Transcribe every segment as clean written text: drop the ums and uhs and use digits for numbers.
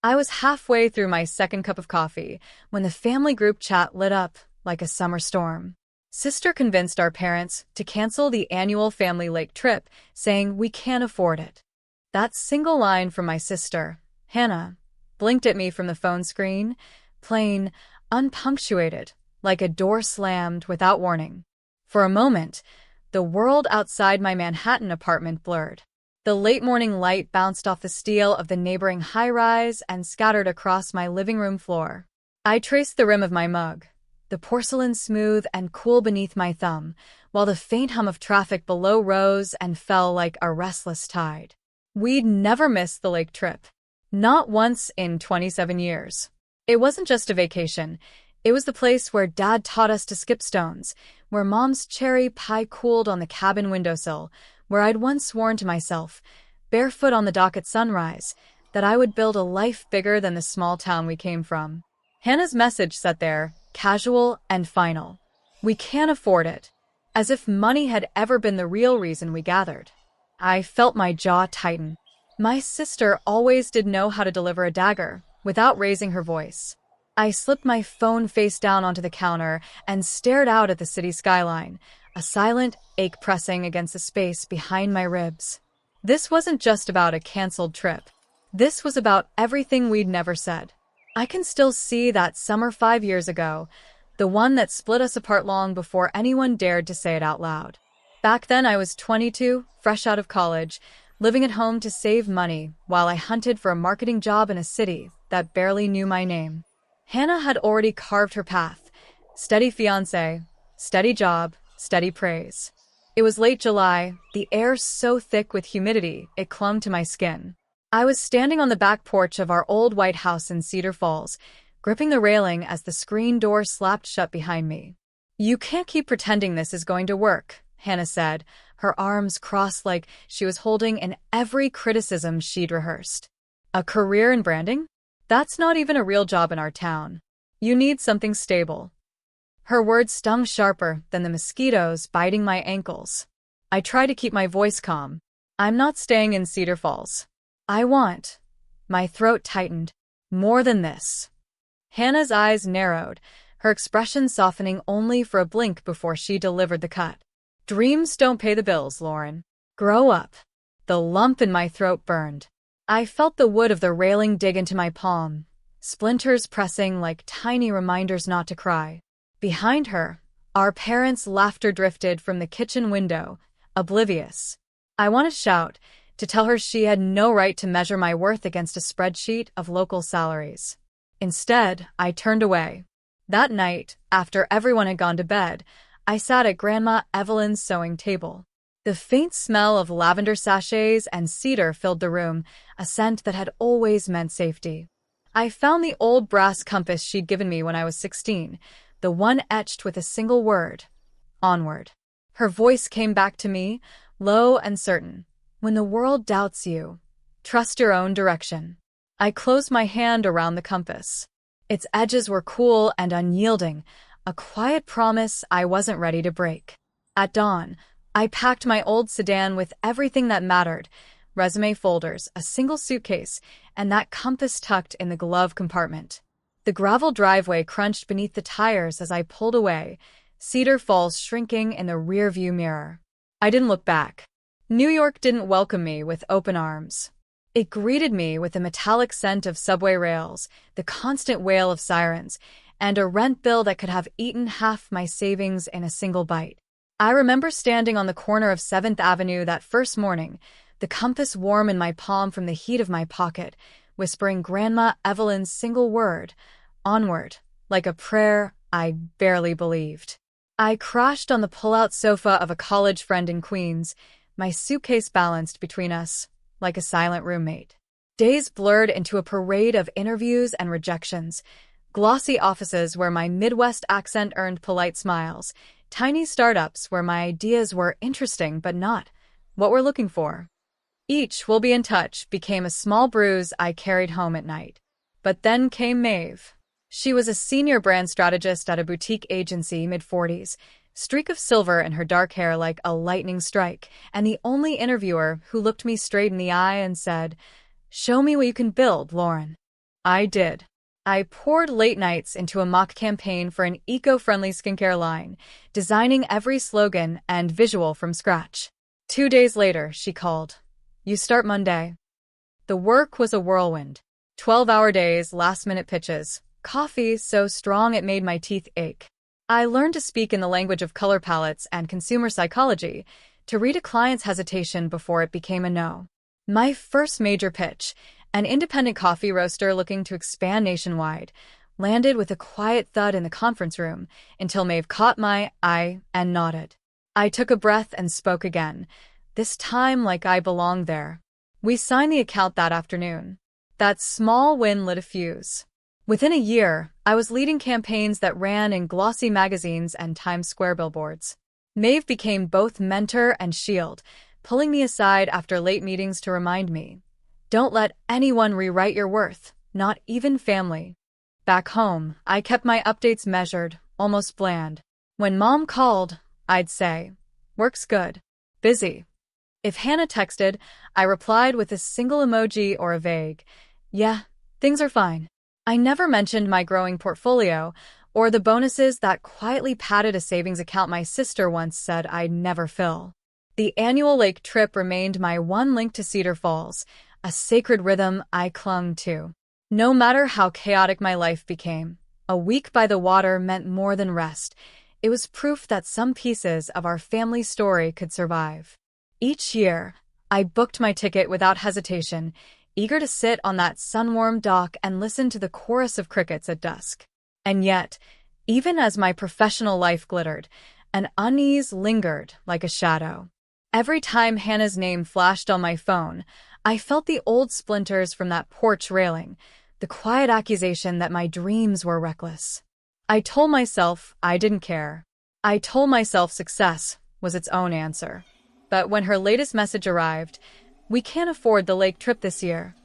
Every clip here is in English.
I was halfway through my second cup of coffee when the family group chat lit up like a summer storm. Sister convinced our parents to cancel the annual family lake trip, saying we can't afford it. That single line from my sister, Hannah, blinked at me from the phone screen, plain, unpunctuated, like a door slammed without warning. For a moment, the world outside my Manhattan apartment blurred. The late morning light bounced off the steel of the neighboring high-rise and scattered across my living room floor. I traced the rim of my mug, the porcelain smooth and cool beneath my thumb, while the faint hum of traffic below rose and fell like a restless tide. We'd never missed the lake trip. Not once in 27 years. It wasn't just a vacation. It was the place where Dad taught us to skip stones, where Mom's cherry pie cooled on the cabin windowsill, where I'd once sworn to myself, barefoot on the dock at sunrise, that I would build a life bigger than the small town we came from. Hannah's message sat there, casual and final. We can't afford it. As if money had ever been the real reason we gathered. I felt my jaw tighten. My sister always did know how to deliver a dagger, without raising her voice. I slipped my phone face down onto the counter and stared out at the city skyline, a silent ache pressing against the space behind my ribs. This wasn't just about a canceled trip. This was about everything we'd never said. I can still see that summer 5 years ago, the one that split us apart long before anyone dared to say it out loud. Back then I was 22, fresh out of college, living at home to save money while I hunted for a marketing job in a city that barely knew my name. Hannah had already carved her path. Steady fiancé, steady job, steady praise. It was late July, the air so thick with humidity it clung to my skin. I was standing on the back porch of our old white house in Cedar Falls, gripping the railing as the screen door slapped shut behind me. "You can't keep pretending this is going to work," Hannah said, her arms crossed like she was holding in every criticism she'd rehearsed. "A career in branding? That's not even a real job in our town. You need something stable." Her words stung sharper than the mosquitoes biting my ankles. I tried to keep my voice calm. "I'm not staying in Cedar Falls. I want—" My throat tightened. "More than this." Hannah's eyes narrowed, her expression softening only for a blink before she delivered the cut. "Dreams don't pay the bills, Lauren. Grow up." The lump in my throat burned. I felt the wood of the railing dig into my palm, splinters pressing like tiny reminders not to cry. Behind her, our parents' laughter drifted from the kitchen window, oblivious. I want to shout, to tell her she had no right to measure my worth against a spreadsheet of local salaries. Instead, I turned away. That night, after everyone had gone to bed, I sat at Grandma Evelyn's sewing table. The faint smell of lavender sachets and cedar filled the room, a scent that had always meant safety. I found the old brass compass she'd given me when I was 16, the one etched with a single word: onward. Her voice came back to me, low and certain. "When the world doubts you, trust your own direction." I closed my hand around the compass. Its edges were cool and unyielding, a quiet promise I wasn't ready to break. At dawn, I packed my old sedan with everything that mattered: resume folders, a single suitcase, and that compass tucked in the glove compartment. The gravel driveway crunched beneath the tires as I pulled away, Cedar Falls shrinking in the rearview mirror. I didn't look back. New York didn't welcome me with open arms. It greeted me with the metallic scent of subway rails, the constant wail of sirens, and a rent bill that could have eaten half my savings in a single bite. I remember standing on the corner of 7th Avenue that first morning, the compass warm in my palm from the heat of my pocket, whispering Grandma Evelyn's single word, onward, like a prayer I barely believed. I crashed on the pull-out sofa of a college friend in Queens, my suitcase balanced between us, like a silent roommate. Days blurred into a parade of interviews and rejections, glossy offices where my Midwest accent earned polite smiles, tiny startups where my ideas were interesting but not what we're looking for. Each "we'll be in touch" became a small bruise I carried home at night. But then came Maeve. She was a senior brand strategist at a boutique agency, mid-40s, streak of silver in her dark hair like a lightning strike, and the only interviewer who looked me straight in the eye and said, "Show me what you can build, Lauren." I did. I poured late nights into a mock campaign for an eco-friendly skincare line, designing every slogan and visual from scratch. 2 days later, she called. You start Monday. The work was a whirlwind. 12-hour days, last-minute pitches, coffee so strong it made my teeth ache. I learned to speak in the language of color palettes and consumer psychology, to read a client's hesitation before it became a no. My first major pitch, an independent coffee roaster looking to expand nationwide, landed with a quiet thud in the conference room until Maeve caught my eye and nodded. I took a breath and spoke again, this time like I belonged there. We signed the account that afternoon. That small win lit a fuse. Within a year, I was leading campaigns that ran in glossy magazines and Times Square billboards. Maeve became both mentor and shield, pulling me aside after late meetings to remind me, don't let anyone rewrite your worth, not even family. Back home, I kept my updates measured, almost bland. When Mom called, I'd say, work's good. Busy. If Hannah texted, I replied with a single emoji or a vague, yeah, things are fine. I never mentioned my growing portfolio or the bonuses that quietly padded a savings account my sister once said I'd never fill. The annual lake trip remained my one link to Cedar Falls, a sacred rhythm I clung to. No matter how chaotic my life became, a week by the water meant more than rest. It was proof that some pieces of our family story could survive. Each year, I booked my ticket without hesitation, eager to sit on that sun-warmed dock and listen to the chorus of crickets at dusk. And yet, even as my professional life glittered, an unease lingered like a shadow. Every time Hannah's name flashed on my phone, I felt the old splinters from that porch railing, the quiet accusation that my dreams were reckless. I told myself I didn't care. I told myself success was its own answer. But when her latest message arrived, we can't afford the lake trip this year.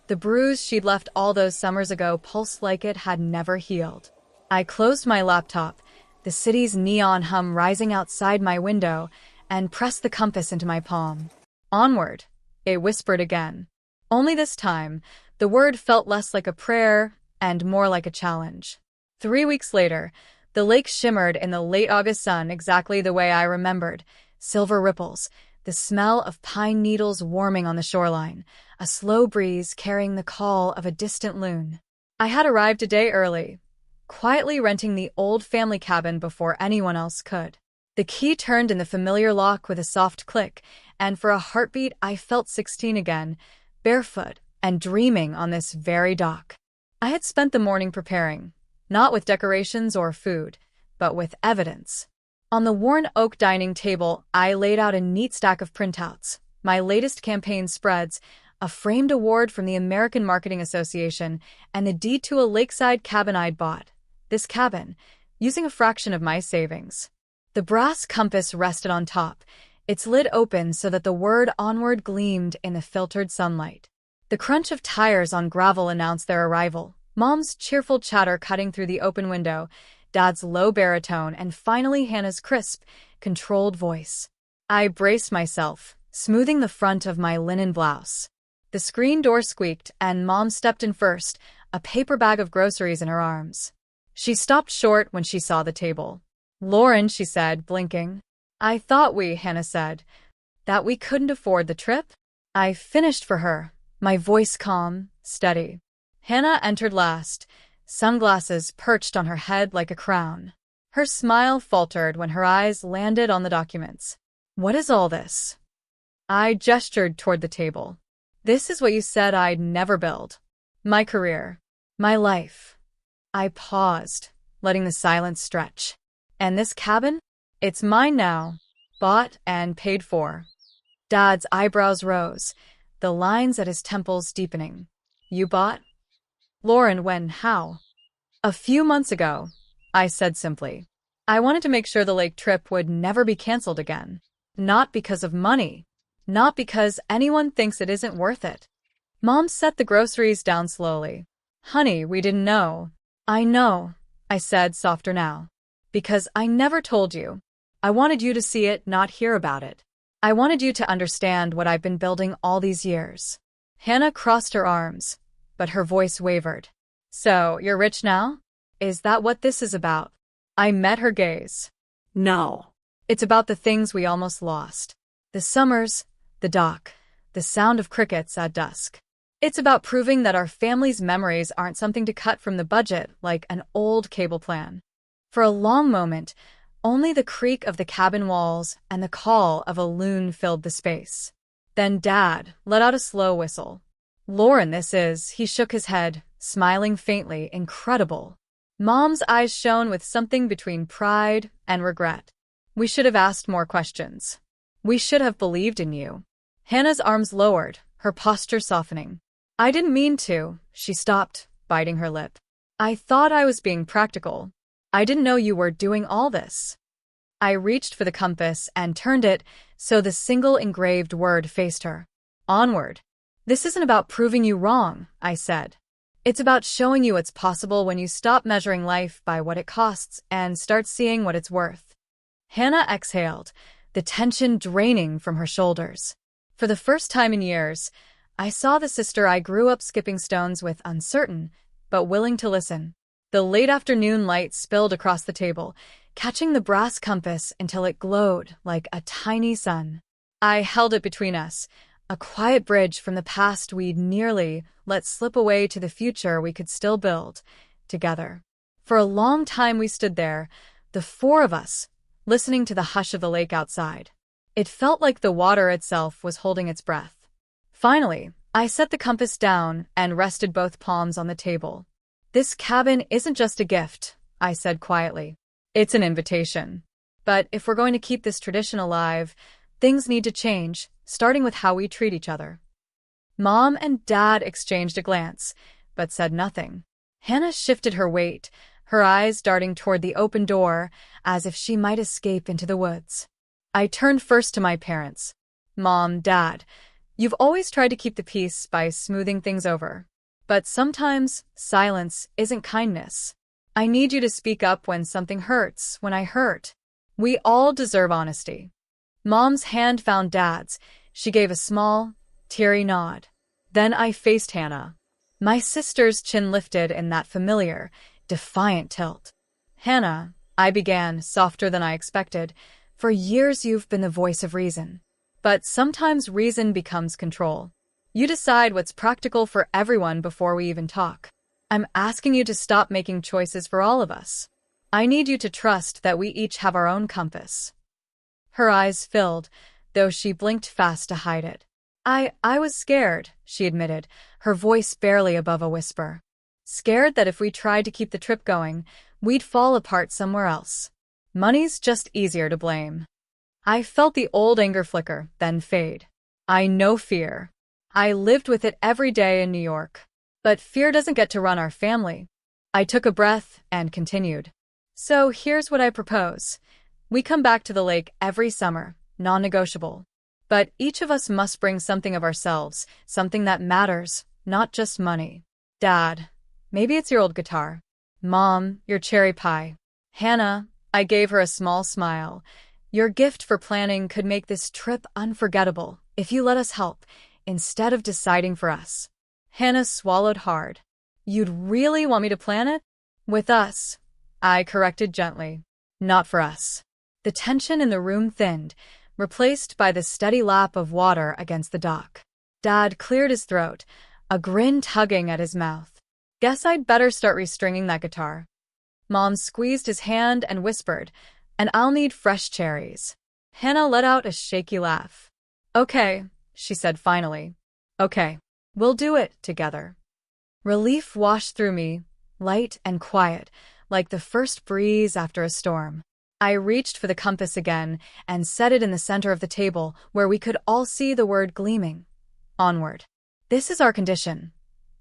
The bruise she'd left all those summers ago pulsed like it had never healed. I closed my laptop, the city's neon hum rising outside my window, and pressed the compass into my palm. Onward, it whispered again. Only this time, the word felt less like a prayer and more like a challenge. 3 weeks later, the lake shimmered in the late August sun exactly the way I remembered. Silver ripples, the smell of pine needles warming on the shoreline, a slow breeze carrying the call of a distant loon. I had arrived a day early, quietly renting the old family cabin before anyone else could. The key turned in the familiar lock with a soft click, and for a heartbeat I felt 16 again, barefoot and dreaming on this very dock. I had spent the morning preparing, not with decorations or food, but with evidence. On the worn oak dining table, I laid out a neat stack of printouts, my latest campaign spreads, a framed award from the American Marketing Association, and the deed to a lakeside cabin I'd bought. This cabin, using a fraction of my savings. The brass compass rested on top, its lid open so that the word onward gleamed in the filtered sunlight. The crunch of tires on gravel announced their arrival, Mom's cheerful chatter cutting through the open window, Dad's low baritone, and finally Hannah's crisp, controlled voice. I braced myself, smoothing the front of my linen blouse. The screen door squeaked, and Mom stepped in first, a paper bag of groceries in her arms. She stopped short when she saw the table. Lauren, she said, blinking. I thought Hannah said, that we couldn't afford the trip? I finished for her, my voice calm, steady. Hannah entered last, sunglasses perched on her head like a crown. Her smile faltered when her eyes landed on the documents. What is all this? I gestured toward the table. This is what you said I'd never build. My career. My life. I paused, letting the silence stretch. And this cabin? It's mine now. Bought and paid for. Dad's eyebrows rose, the lines at his temples deepening. You bought? Lauren, when, how? A few months ago, I said simply. I wanted to make sure the lake trip would never be canceled again. Not because of money. Not because anyone thinks it isn't worth it. Mom set the groceries down slowly. Honey, we didn't know. I know, I said, softer now. Because I never told you. I wanted you to see it, not hear about it. I wanted you to understand what I've been building all these years. Hannah crossed her arms, but her voice wavered. So, you're rich now? Is that what this is about? I met her gaze. No. It's about the things we almost lost. The summers, the dock, the sound of crickets at dusk. It's about proving that our family's memories aren't something to cut from the budget like an old cable plan. For a long moment, only the creak of the cabin walls and the call of a loon filled the space. Then Dad let out a slow whistle. Lauren, this is, he shook his head, smiling faintly, incredible. Mom's eyes shone with something between pride and regret. We should have asked more questions. We should have believed in you. Hannah's arms lowered, her posture softening. I didn't mean to, she stopped, biting her lip. I thought I was being practical. I didn't know you were doing all this. I reached for the compass and turned it so the single engraved word faced her. Onward. This isn't about proving you wrong, I said. It's about showing you what's possible when you stop measuring life by what it costs and start seeing what it's worth. Hannah exhaled, the tension draining from her shoulders. For the first time in years, I saw the sister I grew up skipping stones with, uncertain, but willing to listen. The late afternoon light spilled across the table, catching the brass compass until it glowed like a tiny sun. I held it between us, a quiet bridge from the past we'd nearly let slip away to the future we could still build, together. For a long time we stood there, the four of us, listening to the hush of the lake outside. It felt like the water itself was holding its breath. Finally, I set the compass down and rested both palms on the table. This cabin isn't just a gift, I said quietly. It's an invitation. But if we're going to keep this tradition alive, things need to change, starting with how we treat each other. Mom and Dad exchanged a glance, but said nothing. Hannah shifted her weight, her eyes darting toward the open door, as if she might escape into the woods. I turned first to my parents. Mom, Dad, you've always tried to keep the peace by smoothing things over. But sometimes silence isn't kindness. I need you to speak up when something hurts, when I hurt. We all deserve honesty. Mom's hand found Dad's. She gave a small, teary nod. Then I faced Hannah. My sister's chin lifted in that familiar, defiant tilt. Hannah, I began, softer than I expected, for years you've been the voice of reason. But sometimes reason becomes control. You decide what's practical for everyone before we even talk. I'm asking you to stop making choices for all of us. I need you to trust that we each have our own compass. Her eyes filled, though she blinked fast to hide it. I was scared, she admitted, her voice barely above a whisper. Scared that if we tried to keep the trip going, we'd fall apart somewhere else. Money's just easier to blame. I felt the old anger flicker, then fade. I know fear. I lived with it every day in New York. But fear doesn't get to run our family. I took a breath and continued. So here's what I propose. We come back to the lake every summer, non-negotiable. But each of us must bring something of ourselves, something that matters, not just money. Dad, maybe it's your old guitar. Mom, your cherry pie. Hannah, I gave her a small smile. Your gift for planning could make this trip unforgettable if you let us help, instead of deciding for us. Hannah swallowed hard. You'd really want me to plan it? With us, I corrected gently. Not for us. The tension in the room thinned, replaced by the steady lap of water against the dock. Dad cleared his throat, a grin tugging at his mouth. Guess I'd better start restringing that guitar. Mom squeezed his hand and whispered, and I'll need fresh cherries. Hannah let out a shaky laugh. Okay, she said finally. Okay, we'll do it together. Relief washed through me, light and quiet, like the first breeze after a storm. I reached for the compass again and set it in the center of the table where we could all see the word gleaming. Onward. This is our condition,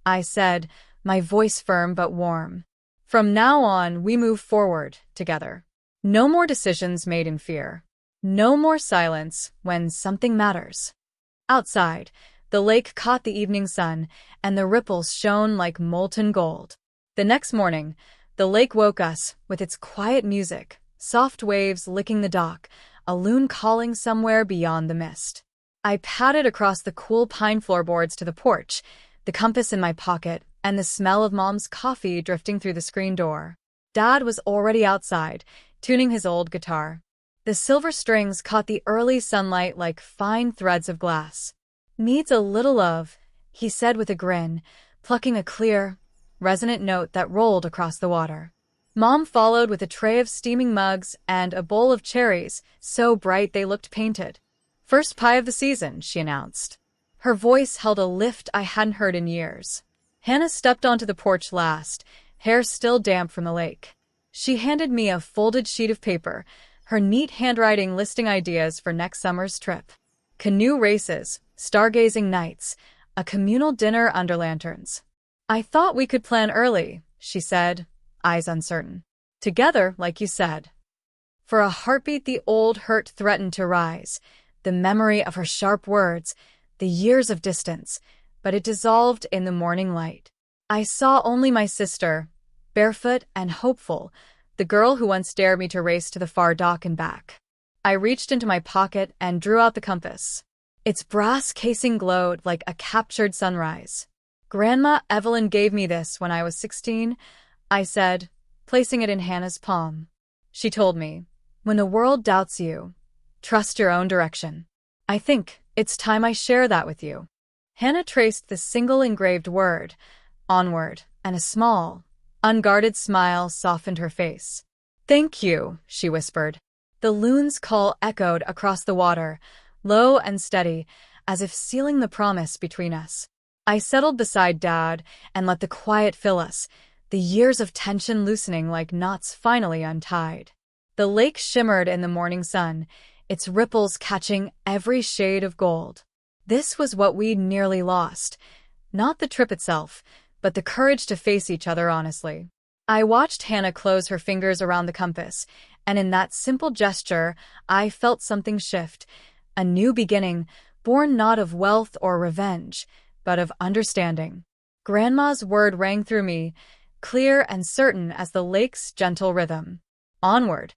I said, my voice firm but warm. From now on, we move forward together. No more decisions made in fear. No more silence when something matters. Outside, the lake caught the evening sun, and the ripples shone like molten gold. The next morning, the lake woke us with its quiet music, soft waves licking the dock, a loon calling somewhere beyond the mist. I padded across the cool pine floorboards to the porch, the compass in my pocket, and the smell of Mom's coffee drifting through the screen door. Dad was already outside, tuning his old guitar. The silver strings caught the early sunlight like fine threads of glass. "Needs a little love," he said with a grin, plucking a clear, resonant note that rolled across the water. Mom followed with a tray of steaming mugs and a bowl of cherries, so bright they looked painted. "First pie of the season," she announced. Her voice held a lift I hadn't heard in years. Hannah stepped onto the porch last, hair still damp from the lake. She handed me a folded sheet of paper, her neat handwriting listing ideas for next summer's trip. Canoe races, stargazing nights, a communal dinner under lanterns. "I thought we could plan early," she said, eyes uncertain. "Together, like you said." For a heartbeat the old hurt threatened to rise, the memory of her sharp words, the years of distance, but it dissolved in the morning light. I saw only my sister, barefoot and hopeful, the girl who once dared me to race to the far dock and back. I reached into my pocket and drew out the compass. Its brass casing glowed like a captured sunrise. "Grandma Evelyn gave me this when I was 16, I said, placing it in Hannah's palm. She told me, "When the world doubts you, trust your own direction." I think it's time I share that with you." Hannah traced the single engraved word, "onward," and a small, unguarded smile softened her face. "Thank you," she whispered. The loon's call echoed across the water, low and steady, as if sealing the promise between us. I settled beside Dad and let the quiet fill us, the years of tension loosening like knots finally untied. The lake shimmered in the morning sun, its ripples catching every shade of gold. This was what we'd nearly lost, not the trip itself, but the courage to face each other honestly. I watched Hannah close her fingers around the compass, and in that simple gesture, I felt something shift, a new beginning, born not of wealth or revenge, but of understanding. Grandma's word rang through me, clear and certain as the lake's gentle rhythm. "Onward."